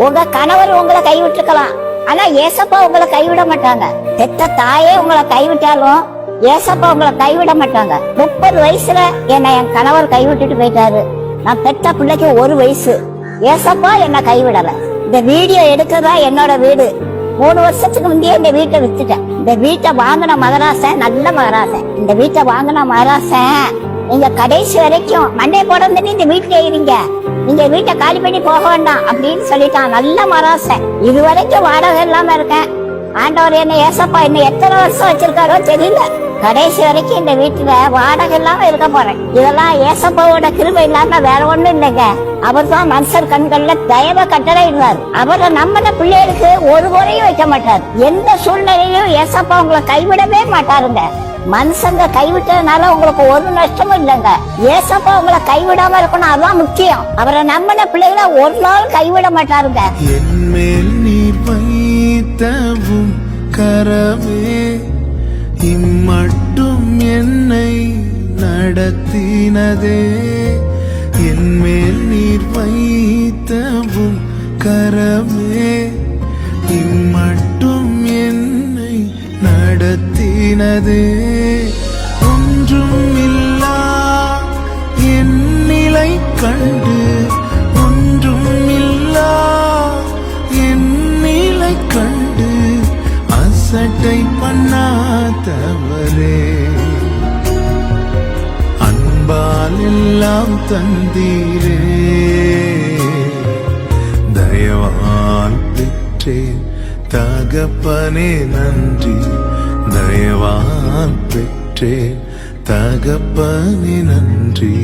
உங்க கணவர் உங்களை கைவிட்டுருக்கலாம், ஆனா ஏசப்பா உங்களை கைவிட மாட்டாங்க. பெத்த தாயே உங்களை கைவிட்டாலும் ஏசப்பா உங்களை கைவிட மாட்டாங்க. 30 வயசுல என்னை என் கணவர் கைவிட்டுட்டு போயிட்டாரு. நான் பெத்த பிள்ளைக்கு 1 வயசு. ஏசப்பா என்ன கைவிடல. இந்த வீடியோ எடுக்கறதா என்னோட வீடு. 3 வருஷத்துக்கு முந்தையே இந்த வீட்டை வித்துட்டேன். இந்த வீட்டை வாங்கின மகராசன் நல்ல மகராசன். இந்த வீட்டை வாங்கின மகராசன் நீங்க கடைசி வரைக்கும் மண்டே போட இந்த வீட்டுல இருங்க, நீங்க வீட்டை காலி பண்ணி போக வேண்டாம் அப்படின்னு சொல்லிட்டான். நல்ல மகராசன். இதுவரைக்கும் வாடகை இல்லாம இருக்கேன். ஆண்டவர் என்ன ஏசப்பா என்ன எத்தனை வருஷம் வச்சிருக்காரோ தெரியல. கடைசி வரைக்கும் இந்த வீட்டுல வாடகை இல்லாம இருக்க போறேன். இதெல்லாம் ஏசப்பாவோட கிருபை இல்லாம வேற ஒண்ணும் இல்லைங்க. அவர் தான் மனுஷர் கண்கள்ல தயவ கட்டளை இருந்தார். அவரை நம்மள பிள்ளைகளுக்கு ஒரு குறையும் வைக்க மாட்டார். எந்த சூழ்நிலையிலும் ஏசப்பா உங்களை கைவிடவே மாட்டாருங்க. மனுஷங்க கைவிட்டதுனால உங்களுக்கு ஒரு நஷ்டமும் இல்லைங்க. ஏசப்பா உங்களை கைவிடாம இருக்கணும், அதுதான் முக்கியம். அவரை நம்மள பிள்ளைகளை ஒரு நாள் கைவிட மாட்டாருங்க. என்மேல் நீ வைத்தவும் கரமே இம்மட்டும் என்னை நடத்தினதே. என்மேல் நீர் வைத்தவும் கரமே இம்மட்டும் என்னை நடத்தினதே. ஒன்றும் இல்லா என் நிலை கண்டு, ஒன்றும் இல்லா என் நிலை கண்டு அசட்டை பண்ணாதவரே. அன்பால் எல்லாம் தந்தீரே, தயவால் பெற்றேன் தகப்பனே நன்றி. தயவால் பெற்றேன் தகப்பனே நன்றி.